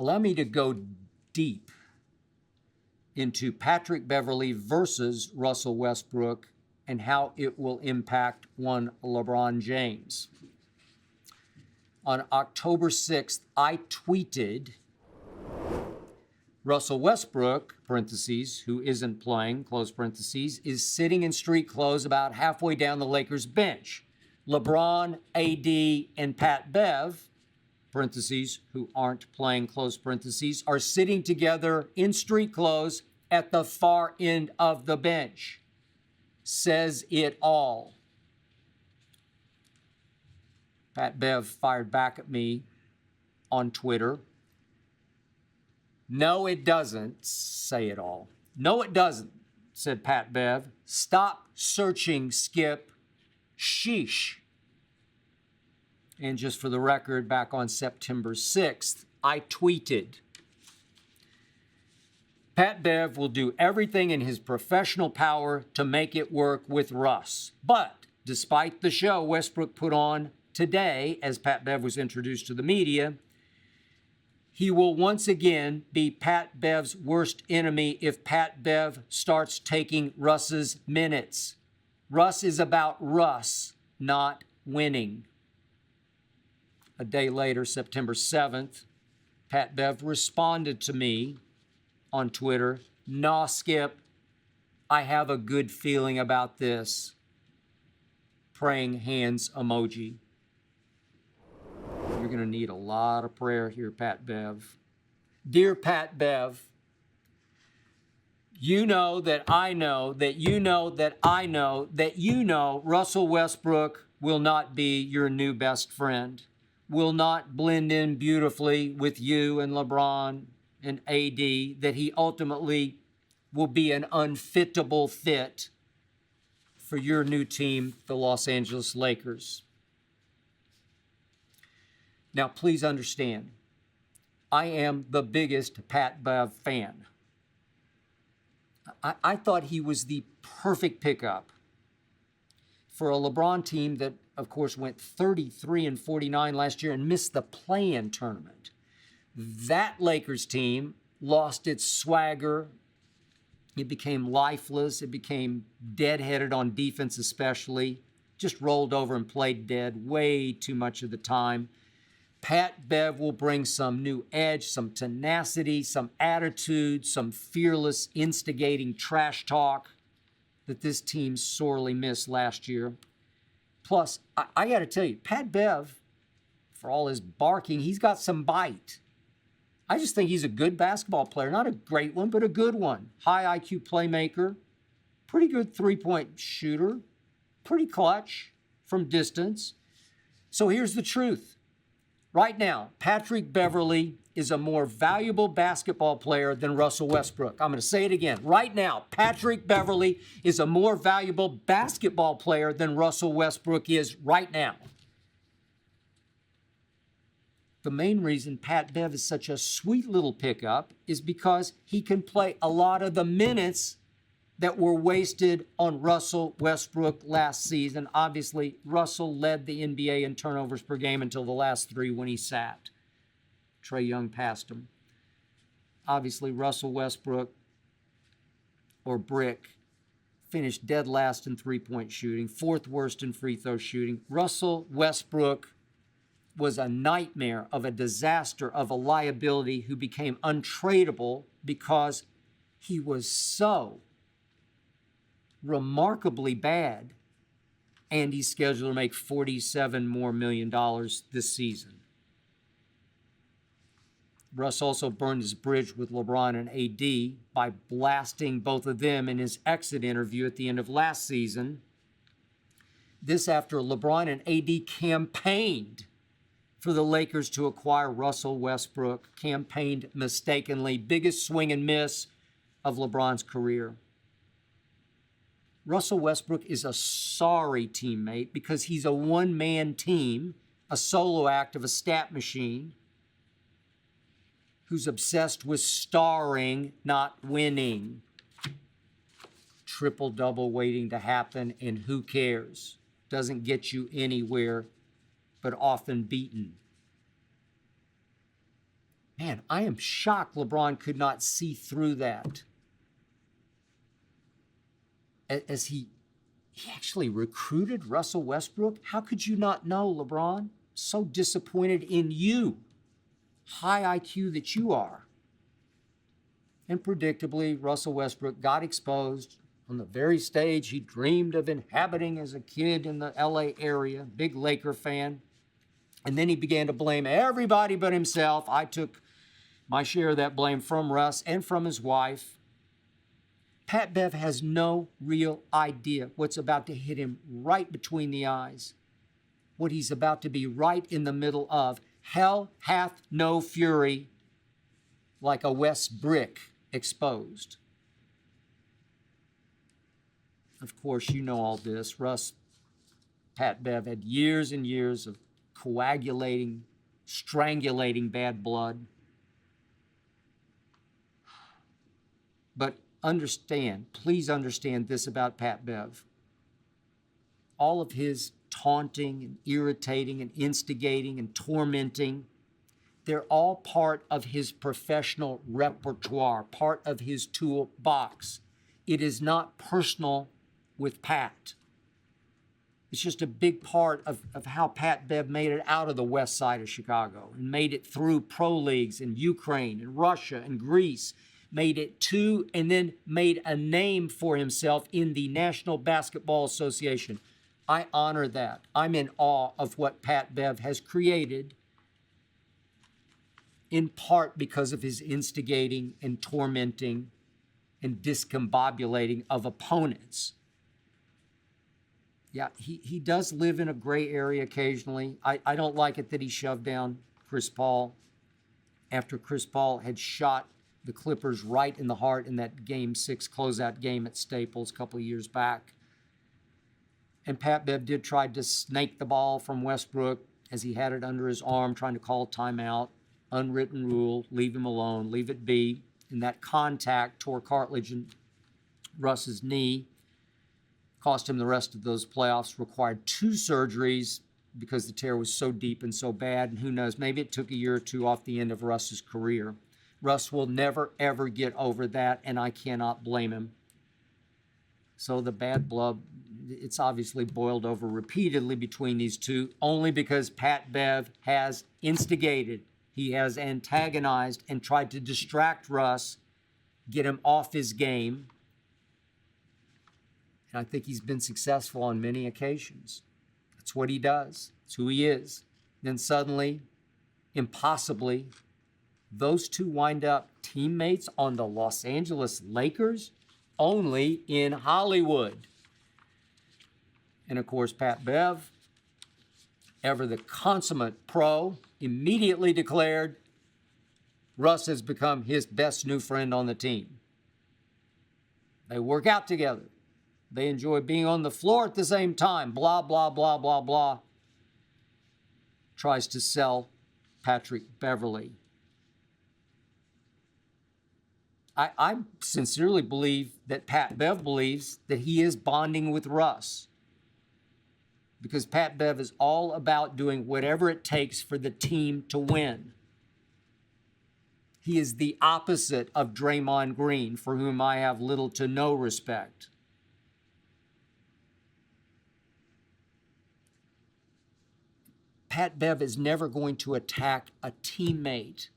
Allow me to go deep into Patrick Beverley versus Russell Westbrook and how it will impact one LeBron James. On October 6th, I tweeted, Russell Westbrook, parentheses, who isn't playing, close parentheses, is sitting in street clothes about halfway down the Lakers bench. LeBron, AD, and Pat Bev, parentheses, who aren't playing, close parentheses, are sitting together in street clothes at the far end of the bench. Says it all. Pat Bev fired back at me on Twitter. No, it doesn't say it all. No, it doesn't, said Pat Bev. Stop searching, Skip. Sheesh. And just for the record, back on September 6th, I tweeted, Pat Bev will do everything in his professional power to make it work with Russ. But despite the show Westbrook put on today, as Pat Bev was introduced to the media, he will once again be Pat Bev's worst enemy if Pat Bev starts taking Russ's minutes. Russ is about Russ, not winning. A day later, September 7th, Pat Bev responded to me on Twitter, nah, Skip, I have a good feeling about this. Praying hands emoji. You're going to need a lot of prayer here, Pat Bev. Dear Pat Bev, you know that I know that you know that I know that you know Russell Westbrook will not be your new best friend, will not blend in beautifully with you and LeBron and AD, that he ultimately will be an unfittable fit for your new team, the Los Angeles Lakers. Now, please understand, I am the biggest Pat Bev fan. I thought he was the perfect pickup for a LeBron team that, of course, went 33-49 last year and missed the play-in tournament. That Lakers team lost its swagger. It became lifeless. It became deadheaded on defense especially. Just rolled over and played dead way too much of the time. Pat Bev will bring some new edge, some tenacity, some attitude, some fearless, instigating trash talk that this team sorely missed last year. Plus, I got to tell you, Pat Bev, for all his barking, he's got some bite. I just think he's a good basketball player. Not a great one, but a good one. High IQ playmaker, pretty good three-point shooter, pretty clutch from distance. So here's the truth. Right now, Patrick Beverley is a more valuable basketball player than Russell Westbrook. I'm going to say it again. Right now, Patrick Beverley is a more valuable basketball player than Russell Westbrook is right now. The main reason Pat Bev is such a sweet little pickup is because he can play a lot of the minutes that were wasted on Russell Westbrook last season. Obviously, Russell led the NBA in turnovers per game until the last three when he sat. Trae Young passed him. Obviously, Russell Westbrook, or Brick, finished dead last in three-point shooting, fourth worst in free throw shooting. Russell Westbrook was a nightmare of a disaster, of a liability who became untradeable because he was so remarkably bad, and he's scheduled to make $47 more million this season. Russ also burned his bridge with LeBron and AD by blasting both of them in his exit interview at the end of last season. This after LeBron and AD campaigned for the Lakers to acquire Russell Westbrook, campaigned mistakenly, biggest swing and miss of LeBron's career. Russell Westbrook is a sorry teammate because he's a one-man team, a solo act of a stat machine, who's obsessed with starring, not winning. Triple-double waiting to happen, and who cares? Doesn't get you anywhere, but often beaten. Man, I am shocked LeBron could not see through that. As he actually recruited Russell Westbrook. How could you not know, LeBron? So disappointed in you, high IQ that you are. And predictably, Russell Westbrook got exposed on the very stage he dreamed of inhabiting as a kid in the LA area, big Laker fan. And then he began to blame everybody but himself. I took my share of that blame from Russ and from his wife. Pat Bev has no real idea what's about to hit him right between the eyes, what he's about to be right in the middle of. Hell hath no fury like a Westbrook exposed. Of course, you know all this. Russ, Pat Bev had years and years of coagulating, strangulating bad blood. But please understand this about Pat Bev. All of his taunting and irritating and instigating and tormenting, they're all part of his professional repertoire, part of his toolbox. It is not personal with Pat. It's just a big part of how Pat Bev made it out of the west side of Chicago and made it through pro leagues in Ukraine and Russia and Greece, made it to and then made a name for himself in the National Basketball Association. I honor that. I'm in awe of what Pat Bev has created, in part because of his instigating and tormenting and discombobulating of opponents. Yeah, he does live in a gray area occasionally. I don't like it that he shoved down Chris Paul after Chris Paul had shot the Clippers right in the heart in that Game 6 closeout game at Staples a couple of years back. And Pat Bev did try to snake the ball from Westbrook as he had it under his arm, trying to call timeout. Unwritten rule, leave him alone, leave it be. And that contact tore cartilage in Russ's knee, cost him the rest of those playoffs, required 2 surgeries because the tear was so deep and so bad. And who knows, maybe it took a year or 2 off the end of Russ's career. Russ will never, ever get over that, and I cannot blame him. So the bad blood, it's obviously boiled over repeatedly between these two, only because Pat Bev has instigated. He has antagonized and tried to distract Russ, get him off his game. And I think he's been successful on many occasions. That's what he does. It's who he is. Then suddenly, impossibly, those two wind up teammates on the Los Angeles Lakers, only in Hollywood. And of course, Pat Bev, ever the consummate pro, immediately declared Russ has become his best new friend on the team. They work out together. They enjoy being on the floor at the same time. Blah, blah, blah, blah, blah. Tries to sell Patrick Beverley. I sincerely believe that Pat Bev believes that he is bonding with Russ, because Pat Bev is all about doing whatever it takes for the team to win. He is the opposite of Draymond Green, for whom I have little to no respect. Pat Bev is never going to attack a teammate.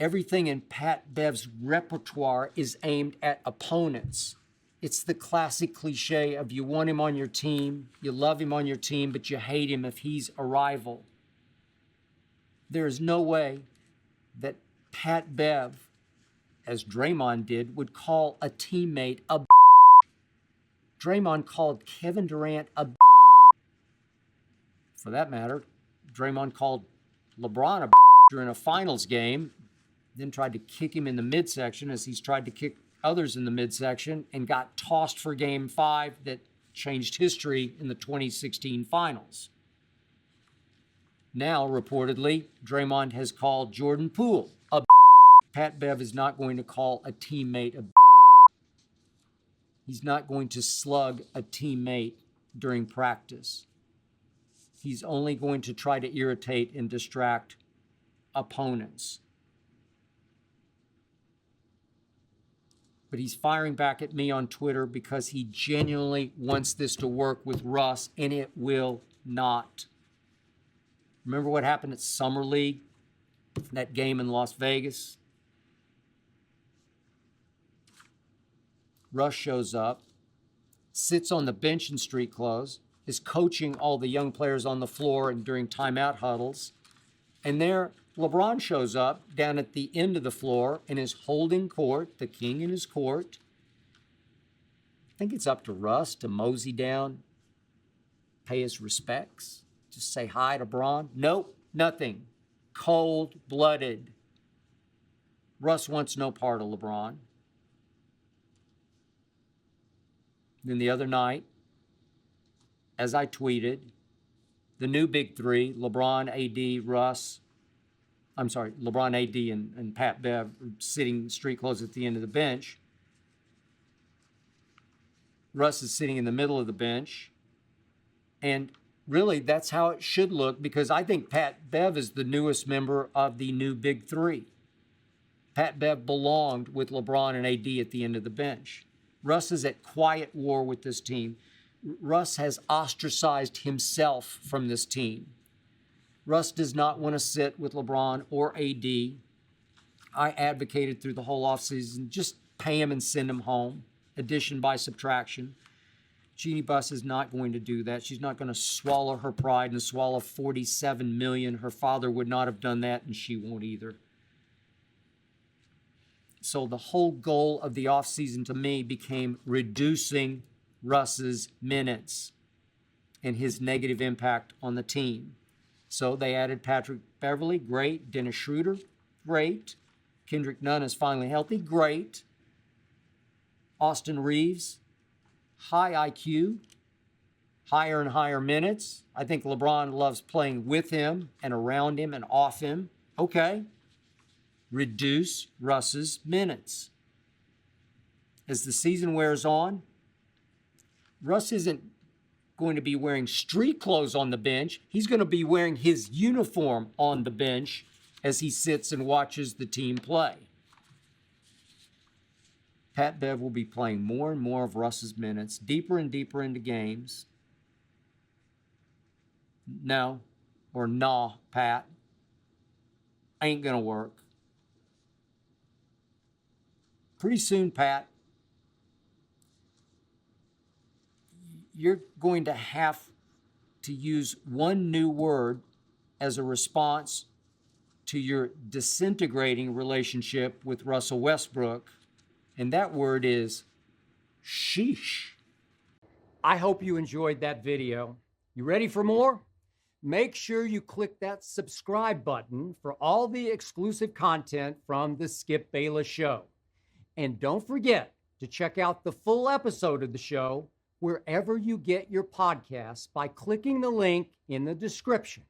Everything in Pat Bev's repertoire is aimed at opponents. It's the classic cliche of you want him on your team, you love him on your team, but you hate him if he's a rival. There is no way that Pat Bev, as Draymond did, would call a teammate a Draymond called Kevin Durant a For that matter, Draymond called LeBron a during a finals game, then tried to kick him in the midsection as he's tried to kick others in the midsection, and got tossed for Game 5 that changed history in the 2016 finals. Now, reportedly, Draymond has called Jordan Poole a Pat Bev is not going to call a teammate a He's not going to slug a teammate during practice. He's only going to try to irritate and distract opponents. But he's firing back at me on Twitter because he genuinely wants this to work with Russ, and it will not. Remember what happened at Summer League, that game in Las Vegas? Russ shows up, sits on the bench in street clothes, is coaching all the young players on the floor and during timeout huddles. And there, LeBron shows up down at the end of the floor and is holding court, the king in his court. I think it's up to Russ to mosey down, pay his respects, just say hi to Bron. Nope, nothing. Cold-blooded. Russ wants no part of LeBron. Then the other night, as I tweeted, the new big three, LeBron, AD, and Pat Bev sitting street clothes at the end of the bench. Russ is sitting in the middle of the bench. And really, that's how it should look, because I think Pat Bev is the newest member of the new big three. Pat Bev belonged with LeBron and AD at the end of the bench. Russ is at quiet war with this team. Russ has ostracized himself from this team. Russ does not want to sit with LeBron or AD. I advocated through the whole offseason, just pay him and send him home, addition by subtraction. Jeannie Buss is not going to do that. She's not going to swallow her pride and swallow $47 million. Her father would not have done that, and she won't either. So the whole goal of the offseason to me became reducing Russ's minutes and his negative impact on the team. So they added Patrick Beverley, great. Dennis Schroeder, great. Kendrick Nunn is finally healthy, great. Austin Reeves, high IQ, higher and higher minutes. I think LeBron loves playing with him and around him and off him. Okay. Reduce Russ's minutes. As the season wears on, Russ isn't going to be wearing street clothes on the bench. He's going to be wearing his uniform on the bench as he sits and watches the team play. Pat Bev will be playing more and more of Russ's minutes, deeper and deeper into games. No, or nah, Pat. Ain't going to work. Pretty soon, Pat, you're going to have to use one new word as a response to your disintegrating relationship with Russell Westbrook, and that word is sheesh. I hope you enjoyed that video. You ready for more? Make sure you click that subscribe button for all the exclusive content from the Skip Bayless Show. And don't forget to check out the full episode of the show wherever you get your podcasts by clicking the link in the description.